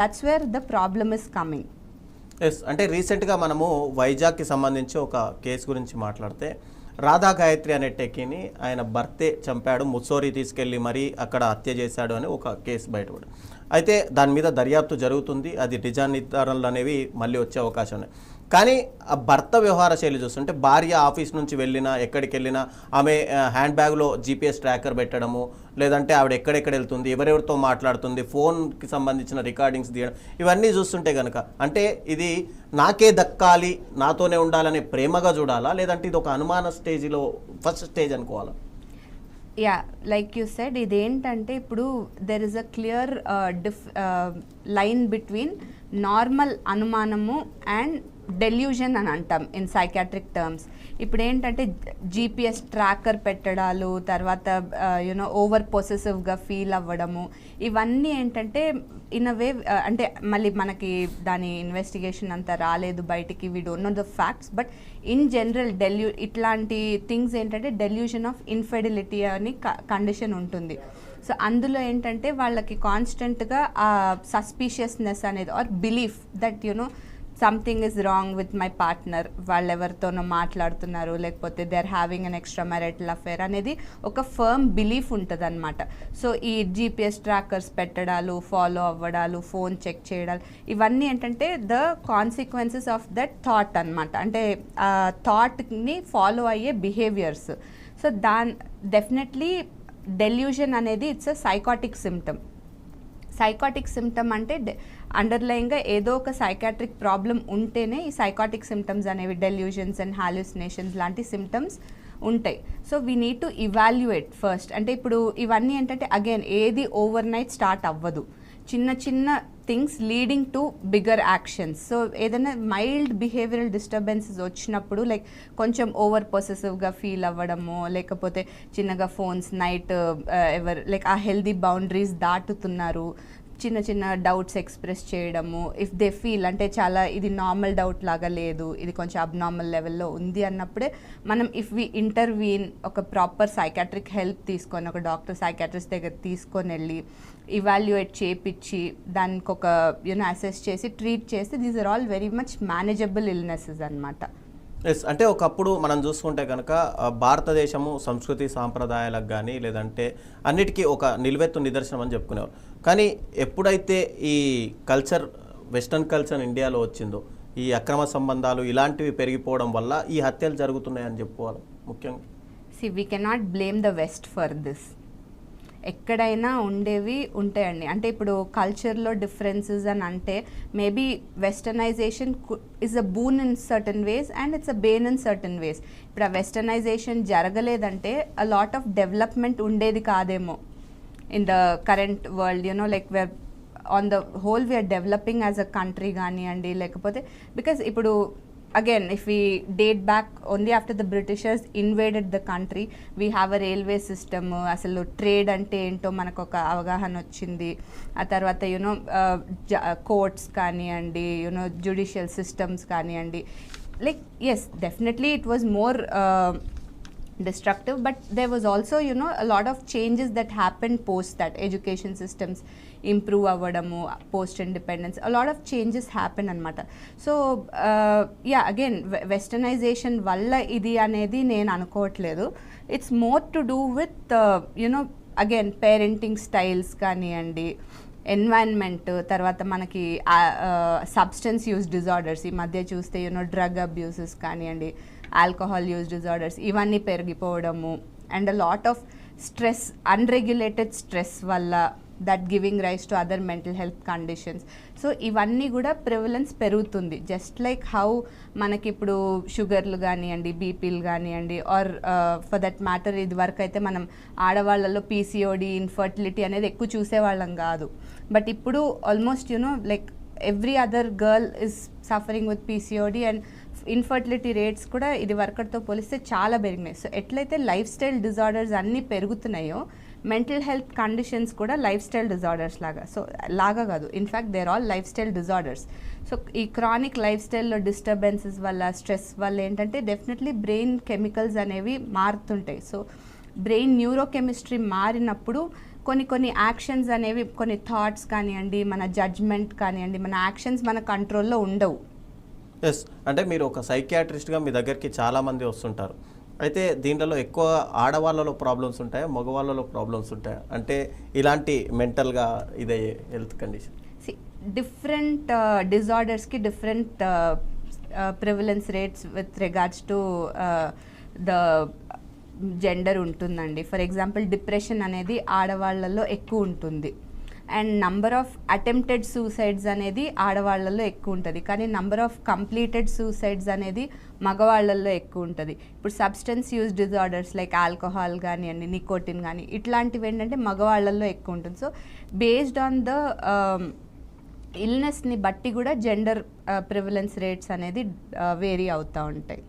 That's where the problem is coming. Yes, అంటే రీసెంట్గా మనము వైజాగ్కి సంబంధించి ఒక కేసు గురించి మాట్లాడితే రాధా గాయత్రి అనే టెక్కీని ఆయన భర్తే చంపాడు, ముస్సోరీ తీసుకెళ్ళి మరీ అక్కడ హత్య చేశాడు అని ఒక కేసు బయటపడి, అయితే దాని మీద దర్యాప్తు జరుగుతుంది. అది నిజా నిర్ధారణలు అనేవి మళ్ళీ వచ్చే అవకాశం ఉన్నాయి. కానీ ఆ భర్త వ్యవహార శైలి చూస్తుంటే భార్య ఆఫీస్ నుంచి వెళ్ళినా ఎక్కడికి వెళ్ళినా ఆమె హ్యాండ్ బ్యాగ్లో జీపీఎస్ ట్రాకర్ పెట్టడము, లేదంటే ఆవిడ ఎక్కడెక్కడ వెళ్తుంది, ఎవరెవరితో మాట్లాడుతుంది, ఫోన్కి సంబంధించిన రికార్డింగ్స్ తీయడం, ఇవన్నీ చూస్తుంటే కనుక అంటే ఇది నాకే దక్కాలి, నాతోనే ఉండాలనే ప్రేమగా చూడాలా, లేదంటే ఇది ఒక అనుమాన స్టేజ్లో ఫస్ట్ స్టేజ్ అనుకోవాలా? యా, లైక్ యూ సెడ్, ఇదేంటంటే ఇప్పుడు there is a clear line between normal అనుమానము అండ్ డెల్యూజన్ అని అంటాం ఇన్ సైకాట్రిక్ టర్మ్స్. ఇప్పుడు ఏంటంటే జీపీఎస్ ట్రాకర్ పెట్టడాలు, తర్వాత యూనో ఓవర్ పొసెసివ్గా ఫీల్ అవ్వడము, ఇవన్నీ ఏంటంటే ఇన్ అ వే అంటే మళ్ళీ మనకి దాని ఇన్వెస్టిగేషన్ అంతా రాలేదు బయటికి, we don't know the facts, but in general ఇట్లాంటి థింగ్స్ ఏంటంటే డెల్యూజన్ ఆఫ్ ఇన్ఫెడిలిటీ అని కండిషన్ ఉంటుంది. సో అందులో ఏంటంటే వాళ్ళకి కాన్స్టెంట్గా ఆ సస్పీషియస్నెస్ అనేది or belief that you know something is wrong with my partner, వాళ్ళు ఎవరితోనో మాట్లాడుతున్నారు, లేకపోతే they are having an extra marital affair అనేది ఒక ఫర్మ్ బిలీఫ్ ఉంటుంది అనమాట. సో ఈ జీపీఎస్ ట్రాకర్స్ పెట్టడాలు, ఫాలో అవ్వడాలు, ఫోన్ చెక్ చేయడాలు, ఇవన్నీ ఏంటంటే the consequences of that thought అనమాట. అంటే ఆ థాట్ని ఫాలో అయ్యే బిహేవియర్స్. సో డెఫినెట్లీ డెల్యూషన్ అనేది it's a psychotic symptom. Psychotic symptom అంటే అండర్లైన్గా ఏదో ఒక సైకాట్రిక్ ప్రాబ్లం ఉంటేనే ఈ సైకాటిక్ సిమ్టమ్స్ అనేవి డెల్యూషన్స్ అండ్ హాల్యూసినేషన్స్ లాంటి సిమ్టమ్స్ ఉంటాయి. So we need to evaluate first. అంటే ఇప్పుడు ఇవన్నీ ఏంటంటే అగైన్ ఏది ఓవర్ నైట్ స్టార్ట్ అవ్వదు, చిన్న చిన్న things leading to bigger actions. So ఏదైనా మైల్డ్ బిహేవియరల్ డిస్టర్బెన్సెస్ వచ్చినప్పుడు లైక్ కొంచెం ఓవర్ పొసెసివ్గా ఫీల్ అవ్వడము, లేకపోతే చిన్నగా ఫోన్స్ నైట్ ఎవరు లైక్ ఆ హెల్దీ బౌండరీస్ దాటుతున్నారు, చిన్న చిన్న డౌట్స్ ఎక్స్ప్రెస్ చేయడము, ఇఫ్ దే ఫీల్ అంటే చాలా ఇది నార్మల్ డౌట్ లాగా లేదు, ఇది కొంచెం అబ్నార్మల్ లెవెల్లో ఉంది అన్నప్పుడే మనం ఇఫ్ వి ఇంటర్వీన్ ఒక ప్రాపర్ సైకాట్రిక్ హెల్ప్ తీసుకొని ఒక డాక్టర్ సైకాట్రిస్ట్ దగ్గర తీసుకొని వెళ్ళి ఇవాల్యుయేట్ చేపించి దానికి ఒక యూనో అసెస్ చేసి ట్రీట్ చేస్తే these are all very much manageable illnesses అనమాట. ఎస్, అంటే ఒకప్పుడు మనం చూసుకుంటే కనుక భారతదేశము సంస్కృతి సాంప్రదాయాలకు కానీ లేదంటే అన్నిటికీ ఒక నిలువెత్తు నిదర్శనం అని చెప్పుకునేవారు. కానీ ఎప్పుడైతే ఈ కల్చర్ వెస్టర్న్ కల్చర్ ఇండియాలో వచ్చిందో ఈ అక్రమ సంబంధాలు ఇలాంటివి పెరిగిపోవడం వల్ల ఈ హత్యలు జరుగుతున్నాయని చెప్పుకోవాలి ముఖ్యంగా. We cannot blame the west for this. ఎక్కడైనా ఉండేవి ఉంటాయండి. అంటే ఇప్పుడు కల్చర్లో డిఫరెన్సెస్ అని అంటే maybe westernisation is a boon in certain ways and it's a bane in certain ways. ఇప్పుడు ఆ వెస్టర్నైజేషన్ జరగలేదంటే అ లాట్ ఆఫ్ డెవలప్మెంట్ ఉండేది కాదేమో in the current world. You know like where on the whole we are developing as a country కానివ్వండి, లేకపోతే because ఇప్పుడు again if we date back only after the Britishers invaded the country, we have a railway system, అసలు trade అంటే ఏంటో మనకు ఒక అవగాహన వచ్చింది. ఆ తర్వాత యూనో కోర్ట్స్ కానివ్వండి, యూనో జ్యుడిషియల్ సిస్టమ్స్ కానివ్వండి, like yes definitely it was more destructive, but there was also a lot of changes that happened post that. Education systems improve avadamu post independence, a lot of changes happen anamata. So yeah, again westernization valla idi anedi nenu anukovట్లేదు. It's more to do with again parenting styles kaniyandi, environment, తర్వాత మనకి substance use disorders ఈ మధ్య చూస్తే drug abuses కానివ్వండి, alcohol use disorders ఇవన్నీ పెరిగిపోవడము, and a lot of stress, unregulated stress వల్ల that giving rise to other mental health conditions. So ఇవన్నీ కూడా ప్రివలెన్స్ పెరుగుతుంది. జస్ట్ లైక్ హౌ మనకి ఇప్పుడు షుగర్లు కానివ్వండి, బీపీలు కానివ్వండి, ఆర్ ఫర్ దట్ మ్యాటర్ ఇది వరకు అయితే మనం ఆడవాళ్ళలో పీసీఓడి, ఇన్ఫర్టిలిటీ అనేది ఎక్కువ చూసేవాళ్ళం కాదు. బట్ ఇప్పుడు almost like every other girl is suffering with PCOD, and infertility rates కూడా ఇది వరకటితో పోలిస్తే చాలా పెరిగినాయి. సో ఎట్లయితే లైఫ్ స్టైల్ డిజార్డర్స్ అన్నీ పెరుగుతున్నాయో మెంటల్ హెల్త్ కండిషన్స్ కూడా లైఫ్ స్టైల్ డిజార్డర్స్ లాగా, సో లాగా కాదు, in fact they're all life style disorders. So ఈ క్రానిక్ లైఫ్ స్టైల్లో డిస్టర్బెన్సెస్ వల్ల, స్ట్రెస్ వల్ల ఏంటంటే డెఫినెట్లీ బ్రెయిన్ కెమికల్స్ అనేవి మారుతుంటాయి. సో బ్రెయిన్ న్యూరోకెమిస్ట్రీ మారినప్పుడు కొన్ని యాక్షన్స్ అనేవి, కొన్ని థాట్స్ కానివ్వండి, మన జడ్జ్మెంట్ కానివ్వండి, మన యాక్షన్స్ మన కంట్రోల్లో ఉండవు. ఎస్, అంటే మీరు ఒక సైకియాట్రిస్ట్గా మీ దగ్గరికి చాలామంది వస్తుంటారు. అయితే దీంట్లో ఎక్కువ ఆడవాళ్ళలో ప్రాబ్లమ్స్ ఉంటాయా, మగవాళ్ళలో ప్రాబ్లమ్స్ ఉంటాయా? అంటే ఇలాంటి మెంటల్గా ఇదే హెల్త్ కండిషన్ డిఫరెంట్ డిజార్డర్స్కి different prevalence rates with regards to the gender ఉంటుందండి. ఫర్ ఎగ్జాంపుల్ డిప్రెషన్ అనేది ఆడవాళ్ళలో ఎక్కువ ఉంటుంది, and number of attempted suicides అనేది ఆడవాళ్ళల్లో ఎక్కువ ఉంటుంది, కానీ నంబర్ ఆఫ్ కంప్లీటెడ్ సూసైడ్స్ అనేది మగవాళ్ళల్లో ఎక్కువ ఉంటుంది. ఇప్పుడు substance use disorders like alcohol కానివ్వండి, నికోటిన్ కానీ ఇట్లాంటివి ఏంటంటే మగవాళ్ళల్లో ఎక్కువ ఉంటుంది. సో బేస్డ్ ఆన్ ద ఇల్నెస్ని బట్టి కూడా జెండర్ ప్రివిలెన్స్ రేట్స్ అనేది వేరీ అవుతూ ఉంటాయి.